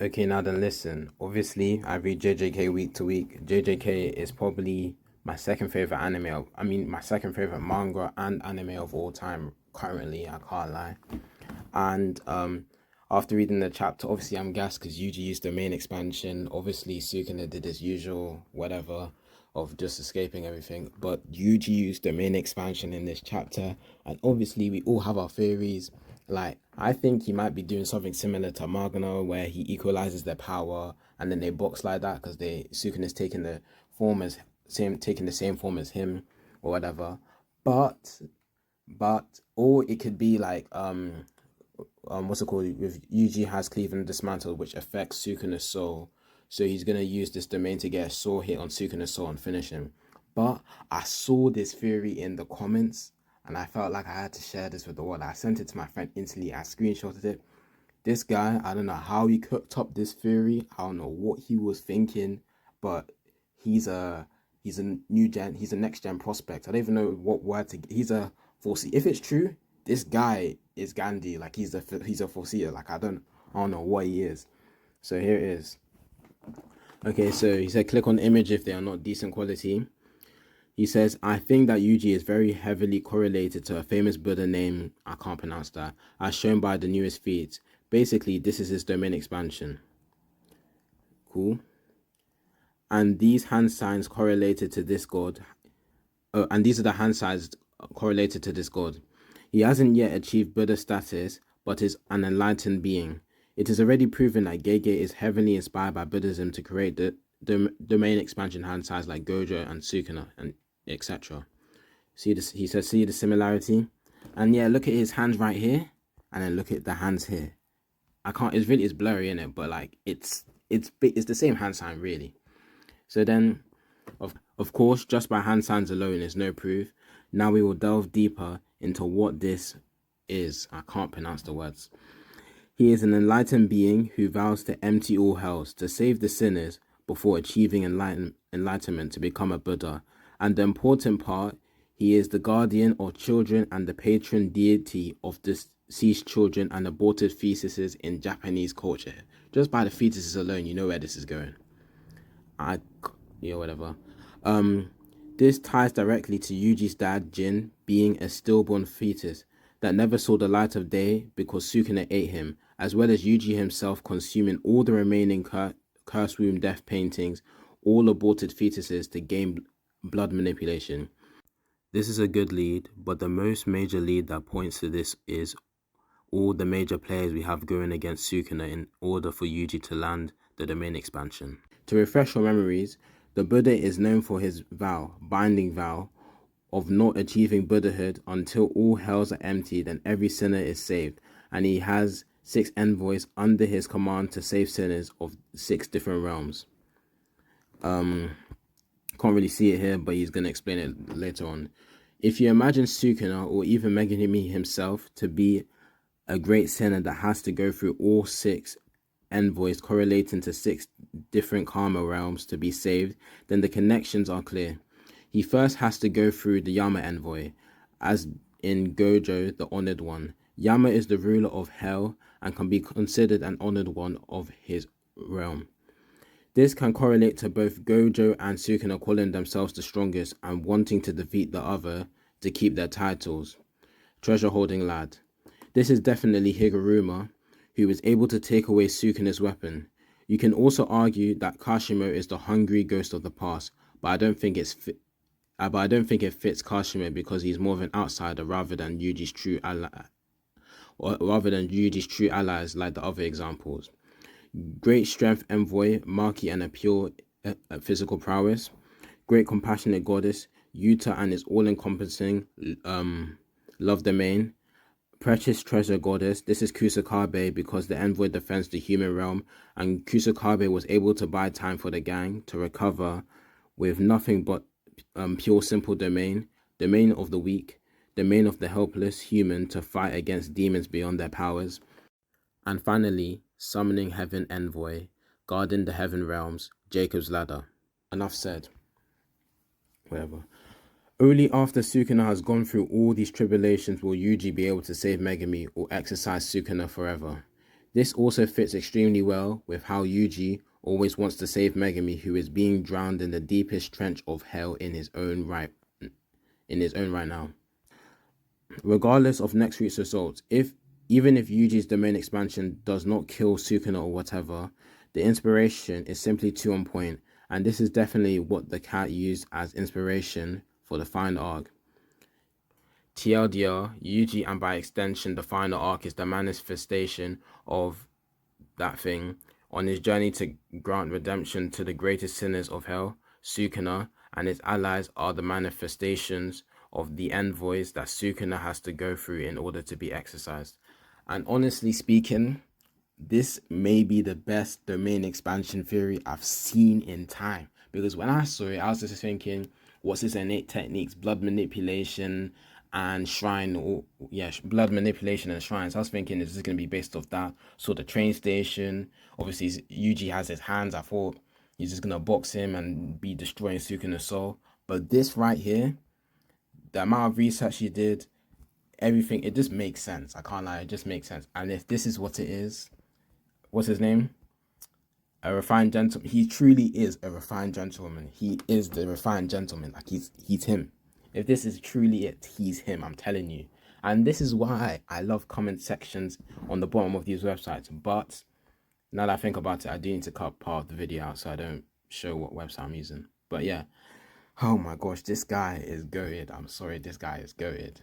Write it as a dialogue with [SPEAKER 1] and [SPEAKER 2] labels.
[SPEAKER 1] Okay, now then listen. Obviously, I read JJK week to week. JJK is probably my second favorite anime. My second favorite manga and anime of all time currently. I can't lie. And after reading the chapter, obviously I'm gassed because Yuji used the main expansion. Obviously, Sukuna did his usual whatever of just escaping everything. But Yuji used the main expansion in this chapter, and obviously we all have our theories. Like, I think he might be doing something similar to Magano, where he equalizes their power and then they box like that because Sukuna's taking the form as taking the same form as him or whatever. But or it could be like what's it called, with Yuji has Cleveland dismantled, which affects Sukuna's soul. So he's gonna use this domain to get a soul hit on Sukuna's soul and finish him. But I saw this theory in the comments and I felt like I had to share this with the world. I sent it to my friend instantly. I screenshotted it. This guy, I don't know how he cooked up this theory. I don't know what he was thinking, but he's a he's a next gen prospect. I don't even know what word to. He's a foresee. If it's true, this guy is Gandhi. Like he's a foreseer. Like I don't know what he is. So here it is. Okay, so he said click on image if they are not decent quality. He says, I think that Yuji is very heavily correlated to a famous Buddha name, I can't pronounce that, as shown by the newest feeds. Basically, this is his domain expansion. Cool. And these hand signs correlated to this god. And these are the hand signs correlated to this god. He hasn't yet achieved Buddha status, but is an enlightened being. It is already proven that Gege is heavily inspired by Buddhism to create the domain expansion hand signs like Gojo and Sukuna and etc. See this? He says, see the similarity, and yeah, look at his hands right here, and then look at the hands here. I can't. It's blurry in it, but like it's the same hand sign really. So then, of course, just by hand signs alone is no proof. Now we will delve deeper into what this is. I can't pronounce the words. He is an enlightened being who vows to empty all hells, to save the sinners before achieving enlightenment to become a Buddha. And the important part, he is the guardian of children and the patron deity of deceased children and aborted fetuses in Japanese culture. Just by the fetuses alone, you know where this is going. Whatever. This ties directly to Yuji's dad, Jin, being a stillborn fetus that never saw the light of day because Sukuna ate him, as well as Yuji himself consuming all the remaining curse womb death paintings, all aborted fetuses to gain blood manipulation. This is a good lead, but the most major lead that points to this is all the major players we have going against Sukuna in order for Yuji to land the domain expansion. To refresh your memories, the Buddha is known for his binding vow, of not achieving Buddhahood until all hells are emptied and every sinner is saved, and he has 6 envoys under his command to save sinners of 6 different realms. Can't really see it here, but he's going to explain it later on. If you imagine Sukuna or even Megami himself to be a great sinner that has to go through all 6 envoys correlating to 6 different karma realms to be saved, then the connections are clear. He first has to go through the Yama envoy, as in Gojo, the honored one. Yama is the ruler of hell and can be considered an honored one of his realm. This can correlate to both Gojo and Sukuna calling themselves the strongest and wanting to defeat the other to keep their titles. Treasure holding lad. This is definitely Higuruma, who was able to take away Sukuna's weapon. You can also argue that Kashimo is the hungry ghost of the past, but I don't think it fits Kashimo because he's more of an outsider rather than Yuji's true allies like the other examples. Great strength envoy, Maki and a pure physical prowess. Great compassionate goddess, Yuta and his all-encompassing love domain. Precious treasure goddess, this is Kusakabe because the envoy defends the human realm, and Kusakabe was able to buy time for the gang to recover with nothing but pure simple domain of the weak, domain of the helpless human to fight against demons beyond their powers. And finally, summoning heaven envoy, guarding the heaven realms, Jacob's ladder. Enough said. Whatever. Only after Sukuna has gone through all these tribulations will Yuji be able to save Megami or exercise Sukuna forever. This also fits extremely well with how Yuji always wants to save Megami, who is being drowned in the deepest trench of hell in his own right now. Regardless of next week's results, even if Yuji's domain expansion does not kill Sukuna or whatever, the inspiration is simply too on point, and this is definitely what the cat used as inspiration for the final arc. TLDR, Yuji and by extension the final arc is the manifestation of that thing on his journey to grant redemption to the greatest sinners of hell. Sukuna and his allies are the manifestations of the envoys that Sukuna has to go through in order to be exercised. And honestly speaking, this may be the best domain expansion theory I've seen in time. Because when I saw it, I was just thinking, what's his innate techniques? Blood manipulation and shrine, or yeah, blood manipulation and shrines. I was thinking, is this going to be based off that? So the train station, obviously Yuji has his hands. I thought he's just going to box him and be destroying Sukuna's soul. But this right here, the amount of research he did, everything, it just makes sense. I can't lie, it just makes sense. And if this is what it is, what's his name? A refined gentleman. He truly is a refined gentleman. He is the refined gentleman. Like he's him. If this is truly it, he's him. I'm telling you. And this is why I love comment sections on the bottom of these websites. But now that I think about it, I do need to cut part of the video out so I don't show what website I'm using. But yeah. Oh my gosh, this guy is goated. I'm sorry, this guy is goated.